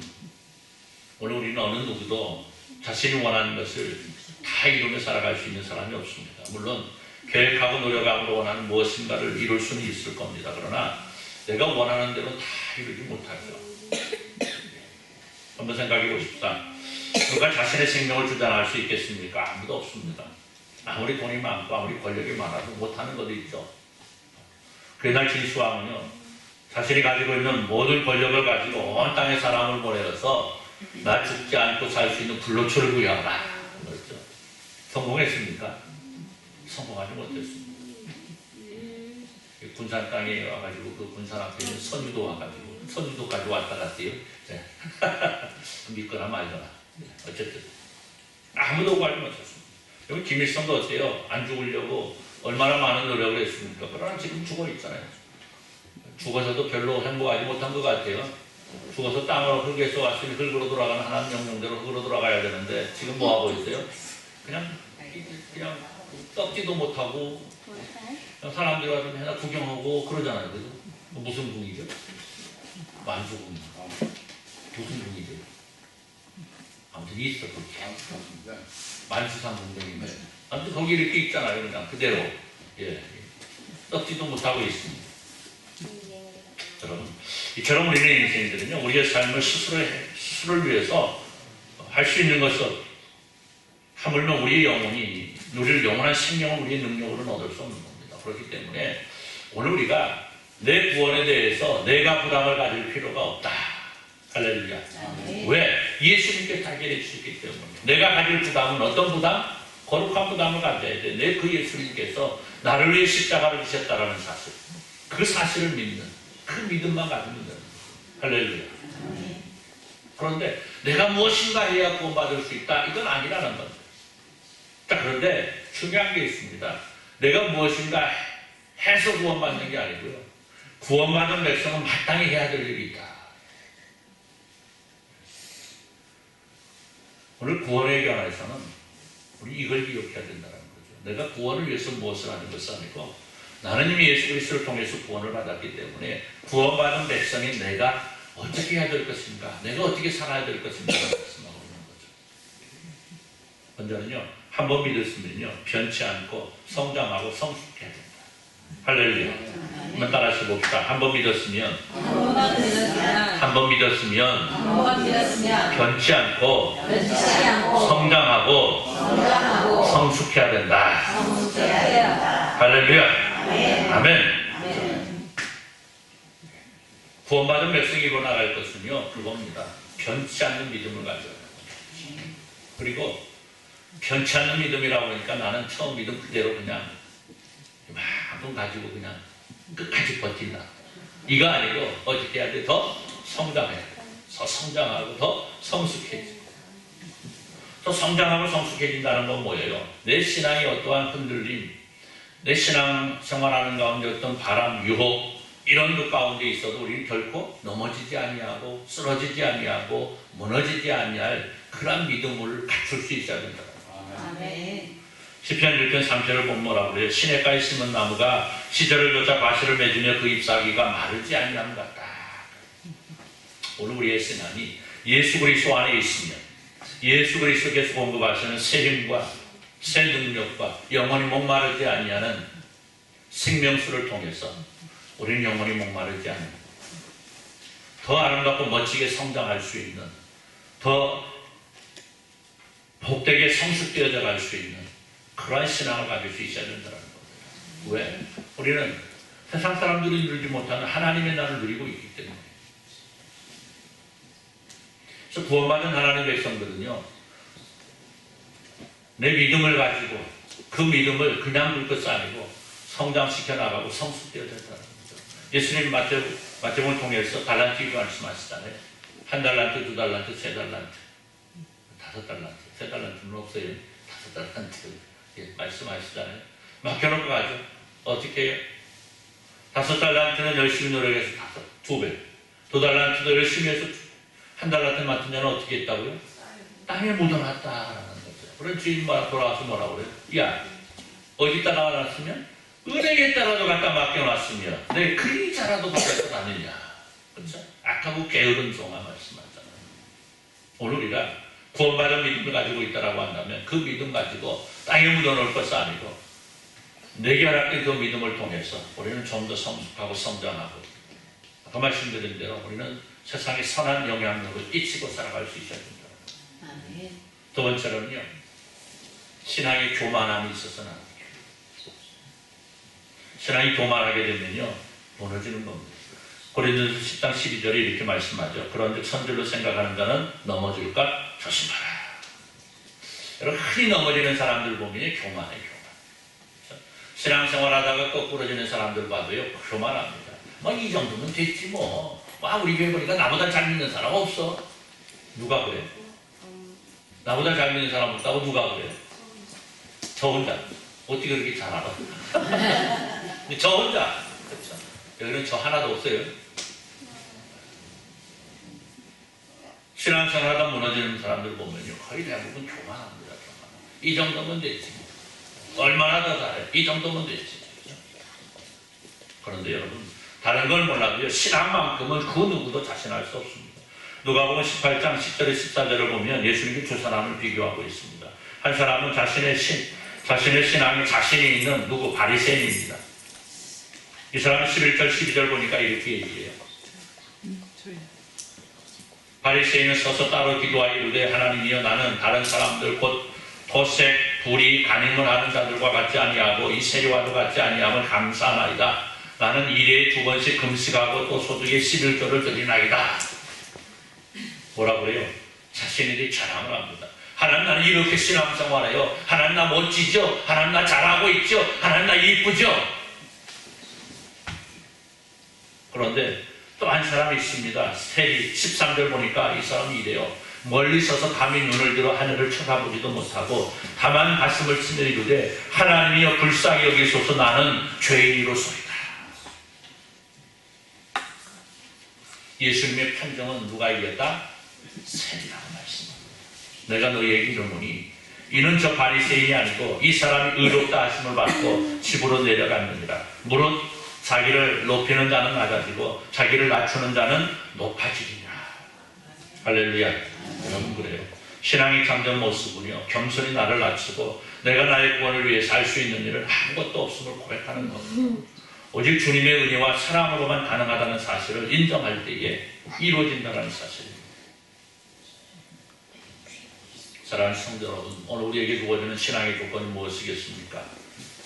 오늘 우리는 어느 누구도 자신이 원하는 것을 다 이루며 살아갈 수 있는 사람이 없습니다. 물론 계획하고 노력하고 원하는 무엇인가를 이룰 수는 있을 겁니다. 그러나 내가 원하는 대로 다 이루지 못하죠. 한번 생각해 보십시다. 누가 자신의 생명을 주장할 수 있겠습니까? 아무도 없습니다. 아무리 돈이 많고 아무리 권력이 많아도 못하는 것도 있죠. 그날 진수왕은요, 자신이 가지고 있는 모든 권력을 가지고 온 땅에 사람을 보내서 나 죽지 않고 살 수 있는 불로초를 구하라. 그렇죠. 성공했습니까? 성공하지 못했습니다. 군산 땅에 와가지고 그 군산 앞에 있는 선유도 와가지고 선유도까지 왔다 갔대요. 네. 믿거나 말거나. 어쨌든 아무도 구하지 못했습니다. 여기 김일성도 어때요? 안 죽으려고 얼마나 많은 노력을 했습니까? 그러나 지금 죽어 있잖아요. 죽어서도 별로 행복하지 못한 것 같아요. 죽어서 땅으로 흙에서 왔으니 흙으로 돌아가는 하나님 명령대로 흙으로 돌아가야 되는데 지금 뭐 하고 있어요? 그냥 떡지도 못하고 사람들이 와서 맨날 구경하고 그러잖아요. 그죠? 무슨 궁이죠? 만수궁. 무슨 궁이죠? 아무튼 있어 그렇게. 만수산 궁정인데 아무튼 거기 이렇게 있잖아요. 그냥 그대로. 예. 떡지도 못하고 있습니다. 여러분, 이처럼 우리는 인생들은요, 우리의 삶을 스스로를 위해서 할 수 있는 것은 하물며 우리의 영혼이, 우리를 영원한 생명을 우리의 능력으로는 얻을 수 없는 겁니다. 그렇기 때문에 오늘 우리가 내 구원에 대해서 내가 부담을 가질 필요가 없다. 할렐루야. 왜? 예수님께 다 해결해 주셨기 때문에. 내가 가질 부담은 어떤 부담? 거룩한 부담을 가져야 돼. 내 그 예수님께서 나를 위해 십자가를 지셨다라는 사실. 그 사실을 믿는 그 믿음만 가지면 됩니다. 할렐루야. 그런데 내가 무엇인가 해야 구원받을 수 있다. 이건 아니라는 겁니다. 자, 그런데 중요한 게 있습니다. 내가 무엇인가 해서 구원받는 게 아니고요. 구원받은 백성은 마땅히 해야 될 일이 있다. 오늘 구원에 관해서는 우리 이걸 기억해야 된다는 거죠. 내가 구원을 위해서 무엇을 하는 것은 아니고 나는 이미 예수 그리스도를 통해서 구원을 받았기 때문에 구원받은 백성인 내가 어떻게 해야 될 것인가, 내가 어떻게 살아야 될 것인가 말씀하고 있는 거죠. 먼저는요, 한번 믿었으면요, 변치 않고 성장하고 성숙해야 된다. 할렐루야. 한번 따라서 봅시다. 한번 믿었으면 변치 않고 성장하고 성숙해야 된다. 할렐루야. 아멘. 구원받은 백성이 이뤄나갈 것은요, 그겁니다. 변치 않는 믿음을 가져야 합니다. 그리고 변치 않는 믿음이라고 하니까 나는 처음 믿음 그대로 그냥 이만큼 가지고 그냥 끝까지 버틴다. 이거 아니고 어떻게 해야 돼? 더 성장해야 돼. 더 성장하고 더 성숙해지고. 더 성장하고 성숙해진다는 건 뭐예요? 내 신앙이 어떠한 흔들림, 내 신앙 생활하는 가운데 어떤 바람, 유혹 이런 것 가운데 있어도 우리는 결코 넘어지지 아니하고 쓰러지지 아니하고 무너지지 아니할 그런 믿음을 갖출 수 있어야 된다. 아멘. 시편 1편 3절을 보면 뭐라고 그래요? 시냇가에 심은 나무가 시절을 쫓아 과실을 맺으며 그 잎사귀가 마르지 아니함 같다. 오늘 우리의 신앙이 예수 그리스도 안에 있으면 예수 그리스도께서 공급하시는 새 힘과 새 능력과 영원히 목마르지 아니하는 생명수를 통해서 우리는 영원히 목마르지 않는 더 아름답고 멋지게 성장할 수 있는 더 복되게 성숙되어져 갈 수 있는 그러한 신앙을 가질 수 있어야 된다는 겁니다. 왜? 우리는 세상 사람들이 누리지 못하는 하나님의 나를 누리고 있기 때문에. 그래서 구원받은 하나님의 백성들은요, 내 믿음을 가지고 그 믿음을 그냥 둘 것이 아니고 성장시켜 나가고 성숙되어야 된다는 거죠. 예수님 마태복음을 통해서 달란트 말씀하시잖아요. 1달란트, 2달란트, 3달란트, 5달란트, 3달란트는 없어요. 5달란트 말씀하시잖아요. 맡겨놓고 가죠. 어떻게 해요? 5달란트는 열심히 노력해서 2배, 2달란트도 열심히 해서 1달란트 맡은 자는 어떻게 했다고요? 땅에 묻어놨다라는 거죠. 그런 주인 돌아와서 뭐라고 그래요? 야, 어디다 놔놨으면 은행에다가도 갖다 맡겨놨으면 내 그림자라도 받을 것 아니냐. 그렇죠? 악하고 게으른 종아 말씀하잖아요. 오늘 우리가 구원받은 믿음을 가지고 있다라고 한다면 그 믿음 가지고 땅에 묻어놓을 것이 아니고 내게 허락된 그 믿음을 통해서 우리는 좀 더 성숙하고 성장하고 아까 말씀드린 대로 우리는 세상에 선한 영향력을 끼치고 살아갈 수 있어야 된다. 두 번째로는요, 신앙의 교만함이 있어서는 안 돼요. 신앙이 교만하게 되면요 무너지는 겁니다. 고린도서 10장 12절에 이렇게 말씀하죠. 그런즉 선줄로 생각하는 자는 넘어질까 조심하라. 여러분, 흔히 넘어지는 사람들 보면 교만해요. 신앙생활 하다가 거꾸로지는 사람들 봐도요 교만합니다. 뭐 이 정도면 됐지 뭐. 우리 교회 보니까 나보다 잘 믿는 사람 없어. 누가 그래? 나보다 잘 믿는 사람 없다고 누가 그래? 저 혼자. 어떻게 그렇게 잘 알아? 저 혼자. 그렇죠. 여기는 저 하나도 없어요. 신앙생활 하다 무너지는 사람들 보면요 거의 대부분 교만합니다. 이 정도면 됐지. 얼마나 더 잘해? 이 정도면 됐지. 그런데 여러분, 다른 걸 몰라도요, 신앙만큼은 그 누구도 자신할 수 없습니다. 누가복음 18장 10절에 14절을 보면 예수님이 두 사람을 비교하고 있습니다. 한 사람은 자신의 신앙에 자신이 있는 누구? 바리새인입니다. 이 사람은 11절 12절 보니까 이렇게 얘기해요. 바리새인은 서서 따로 기도하여 이르되 하나님이여 나는 다른 사람들 곧 도색, 불의, 간임을 하는 자들과 같지 아니하고 이 세리와도 같지 아니함을 감사하나이다. 나는 일에 2번씩 금식하고 또 소득의 11조를 드리나이다. 뭐라고 그래요? 자신에 대해 자랑을 합니다. 하나님 나는 이렇게 신앙생활해요. 하나님 나 멋지죠? 하나님 나 잘하고 있죠? 하나님 나 이쁘죠? 그런데 또 한 사람이 있습니다. 세리 13절 보니까 이 사람이 이래요. 멀리 서서 감히 눈을 들어 하늘을 쳐다보지도 못하고 다만 가슴을 치며 이르되 하나님이여 불쌍히 여기소서 나는 죄인이로소이다. 예수님의 판정은 누가 이겼다? 세리라고 말씀합니다. 내가 너희에게 이르노니 이는 저 바리새인이 아니고 이 사람이 의롭다 하심을 받고 집으로 내려갔느니라. 무릇 자기를 높이는 자는 낮아지고 자기를 낮추는 자는 높아지리라. 할렐루야. 여러분 그래요. 신앙의 참된 모습은요 겸손히 나를 낮추고 내가 나의 구원을 위해 살 수 있는 일은 아무것도 없음을 고백하는 겁니다. 오직 주님의 은혜와 사랑으로만 가능하다는 사실을 인정할 때에 이루어진다는 사실입니다. 사랑하는 성도 여러분, 오늘 우리에게 주어지는 신앙의 조건이 무엇이겠습니까?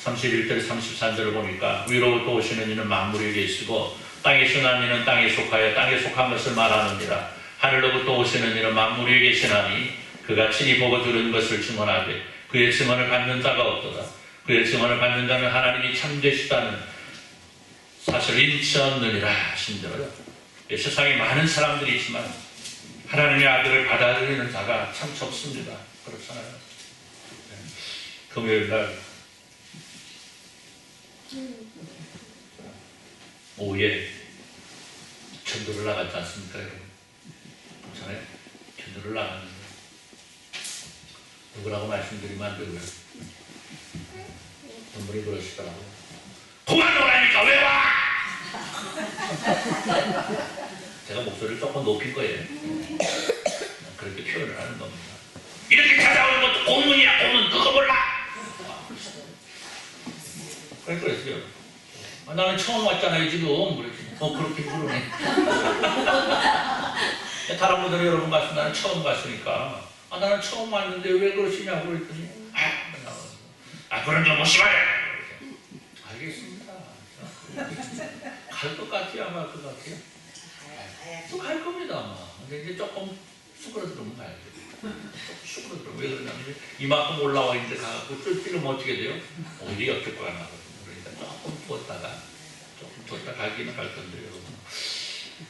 31절 33절을 보니까 위로부터 오시는 이는 만물에 계시고 땅에서 난 이는 땅에 속하여 땅에 속한 것을 말하느니라. 하늘로부터 오시는 이는 만물에 계시나니 그가 친히 보고 들은 것을 증언하되 그의 증언을 받는 자가 없도다. 그의 증언을 받는 자는 하나님이 참되시다는 사실을 인치 않느니라 하신대로요. 세상에 많은 사람들이 있지만 하나님의 아들을 받아들이는 자가 참 적습니다. 그렇잖아요. 금요일날 오후에 전도를 나갔지 않습니까 여러분? 그렇잖아요. 전도를 나갔는데 누구라고 말씀드리면 안 되고요. 분들이 그러시더라고요. 그만 오라니까 왜 와? 제가 목소리를 조금 높인 거예요. 그렇게 표현을 하는 겁니다. 이렇게 찾아오는 것도 공문이야 공문. 그거 몰라? 그랬어요. 나는 처음 왔잖아요 지금. 그렇게 부르네. 다른 분들은 여러 번 갔으면 나는 처음 갔으니까 나는 처음 왔는데 왜 그러시냐고 그랬더니 그런 좀 오시마요. 알겠습니다. 갈 것 같아요? 안 갈 것 같아요? 또 갈 겁니다 아마. 근데 이제 조금 수그러들으면 가야죠. 조금 수그러들어. 왜 그러냐면 이만큼 올라와 있는데 가갖고 쫄찌르면 어떻게 돼요? 어디 옆에 거야 나거든요. 그러니까 조금 뒀다가 조금 뒀다 가기는 갈 건데 여러분.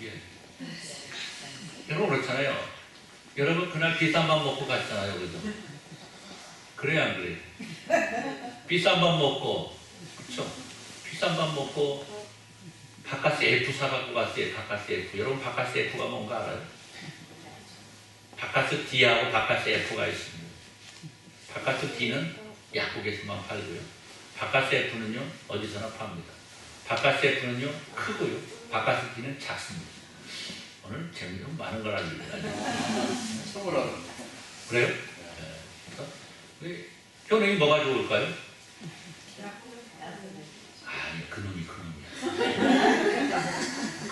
예. 여러분 그렇잖아요. 여러분 그날 비싼 밥 먹고 갔잖아요, 그죠? 그래 안 그래? 비싼 밥 먹고, 그렇죠? 비싼 밥 먹고 바카스 F 사갖고 갔어요. 바카스 F. 여러분 바카스 F가 뭔가 알아요? 바카스 D하고 바카스 F가 있습니다. 바카스 D는 약국에서만 팔고요. 바카스 F는요 어디서나 팝니다. 바카스 F는요 크고요. 바카스 D는 작습니다. 오늘 재미는 많은 걸 알립니다. 선물하는. 그래요? 네. 효능이 뭐가 좋을까요? 아니 그놈이야.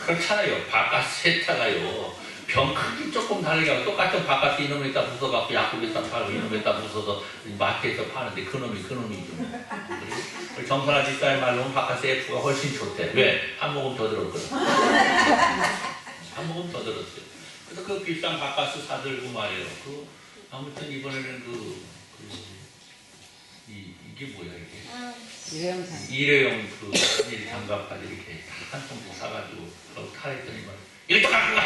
그렇잖아요. 바카스 세타가요. 병 크기 조금 다르게 하고 똑같은 바카스 이놈에다 부숴갖고 약국에다 팔고 이놈에다 부숴서 마트에서 파는데 그놈이 좀. 우리 정선아 집사의 말로는 바카스 F가 훨씬 좋대. 왜? 한 모금 더 들었거든. 한 모금 더 들었어요. 그래서 그 비싼 바카스 사들고 말이에요. 아무튼 이번에는 이게 뭐야 이게? 일회용 비닐 장갑까지 이렇게 한 통씩 사가지고 타랬더니만 이것도 갖고 가.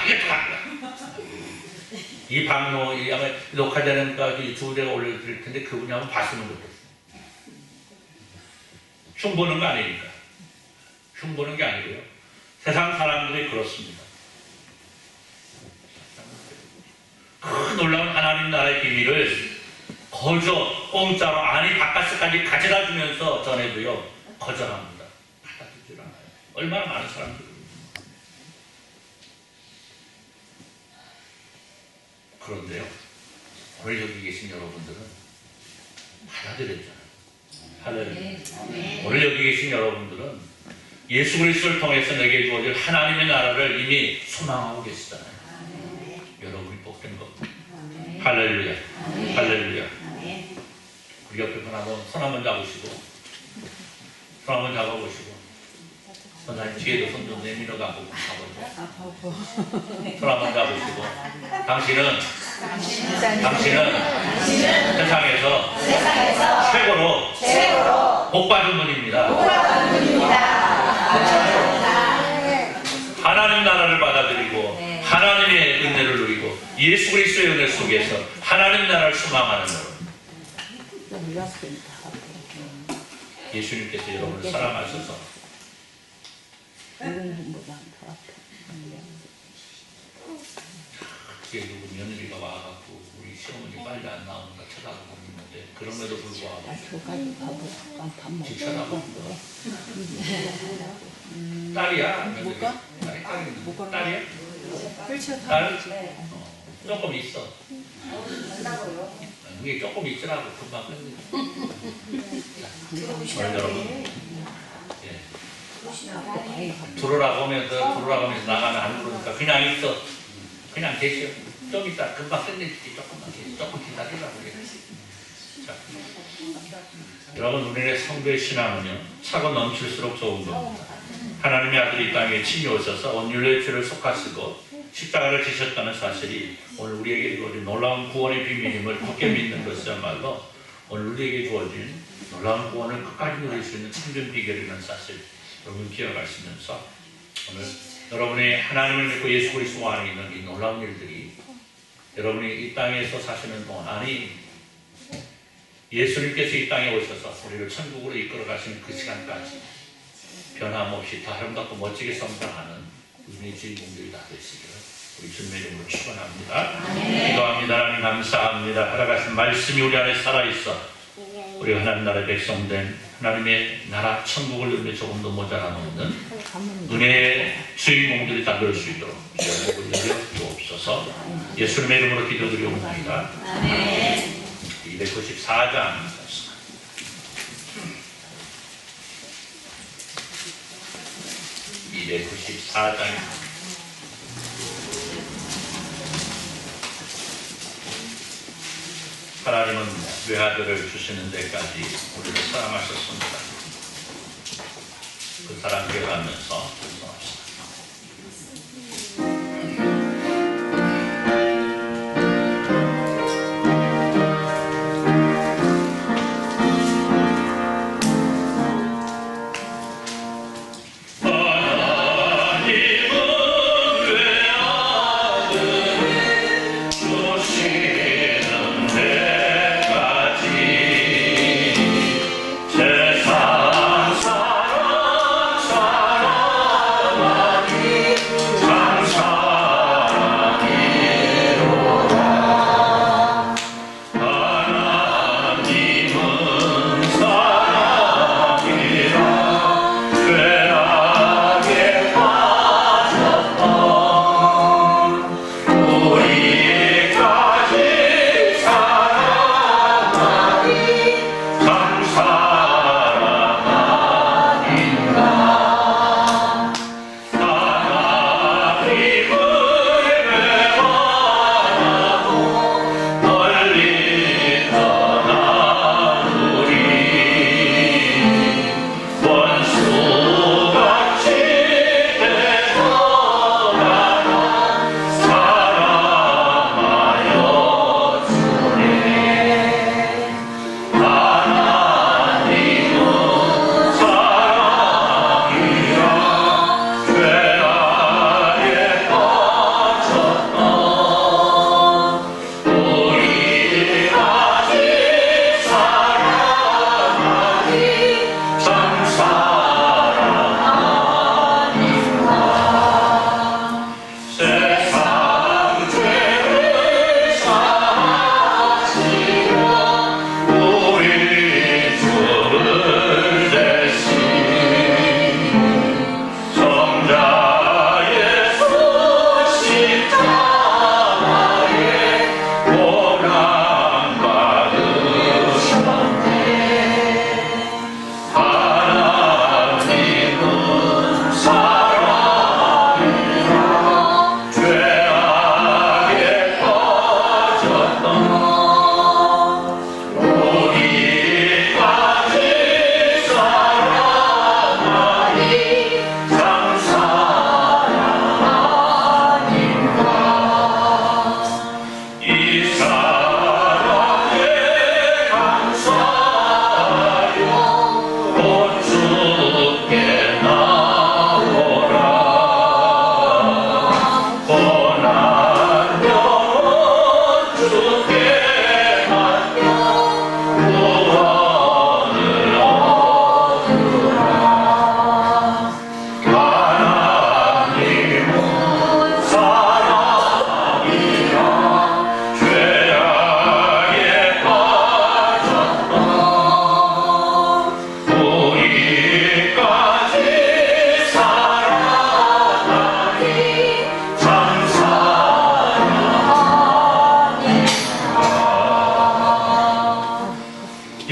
이 방로 아마 녹화되는 유튜브에가 올려드릴 텐데 그분이 한번 봤으면 좋겠어요. 흉보는 거 아니니까. 흉보는 게 아니고요. 세상 사람들이 그렇습니다. 그 놀라운 하나님 나라의 비밀을 거저 공짜로 아니 바카스까지 가져다 주면서 전해도요 거절합니다. 받아주질 않아요. 얼마나 많은 사람들이. 그런데요 오늘 여기 계신 여러분들은 받아들였잖아요. 할렐루야. 오늘 여기 계신 여러분들은 예수 그리스도를 통해서 내게 주어질 하나님의 나라를 이미 소망하고 계시잖아요. 여러분이 복된 것. 할렐루야. 할렐루야. 우리 옆에 손 한번 잡으시고 손 한번 잡아보시고 선생님 뒤에도 손 좀 내밀어 가보고 손 한번 잡으시고 당신은 세상에서 최고로 복받은 분입니다. 하나님 나라를 받아들이고 하나님의 은혜를 누리고 예수 그리스도의 은혜 속에서 하나님 나라를 소망하는 여러분. 예수님께서 여러분을 사랑하셔서 그게 누구 며느리가 와갖고 우리 시어머니 빨리 안 나오는가 쳐다보고 있는데 그럼에도 불구하고 쳐다보고 딸이야? 며느리가? 딸이야? 딸? 조금 있어. 이게 조금 있으라고 금방 끝내. 오늘 여러분 들어라고 하면서 나가면 안 그러니까 그냥 있어. 그냥 계셔. 좀 이따 금방 끝내줄게. 조금만 계셔. 조금 기다리라고 그래. 자, 여러분 우리의 성도의 신앙은요 차고 넘칠수록 좋은 겁니다. 하나님의 아들이 이 땅에 친히 오셔서 온 인류의 죄를 속하시고 십자가를 지셨다는 사실이 오늘 우리에게 주어진 놀라운 구원의 비밀임을 굳게 믿는 것이야말로 오늘 우리에게 주어진 놀라운 구원을 끝까지 누릴 수 있는 참된 비결이라는 사실 여러분 기억하시면서 오늘 여러분의 하나님을 믿고 예수 그리스도 안에 있는 이 놀라운 일들이 여러분이 이 땅에서 사시는 동안 아니 예수님께서 이 땅에 오셔서 우리를 천국으로 이끌어 가시는 그 시간까지 변함없이 더 아름답고 멋지게 성장하는 우리의 주인공들이 다 되시기를 우리 주님의 이름으로 축원합니다. 기도합니다. 하나님 감사합니다. 살아가신 말씀이 우리 안에 살아있어 우리 하나님 나라의 백성된 하나님의 나라 천국을 누리며 조금도 모자람 없는 은혜의 주인공들이 다 될 수 있도록 복을 내려 주옵소서. 예수님의 이름으로 기도드리옵나이다. 294장 294장 하나님은 외아들을 주시는 데까지 우리를 사랑하셨습니다. 그 사랑 기억하면서 기도합시다.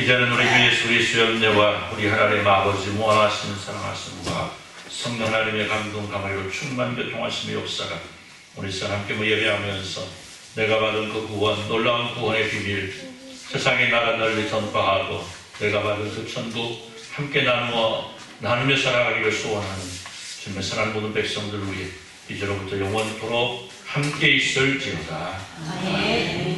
이제는 우리 주 예수 그리스도의 은혜와 우리 하나님의 아버지 무한하신 사랑하심과 성령 하나님의 감동 감화로 충만 교통하심의 역사가 우리 시간 함께 예배하면서 내가 받은 그 구원, 놀라운 구원의 비밀 세상에 나가 널리 전파하고 내가 받은 그 천국 함께 나누며 살아가기를 소원하는 주님의 사랑하는 모든 백성들 위해 이제로부터 영원토록 함께 있을지어다. 아멘.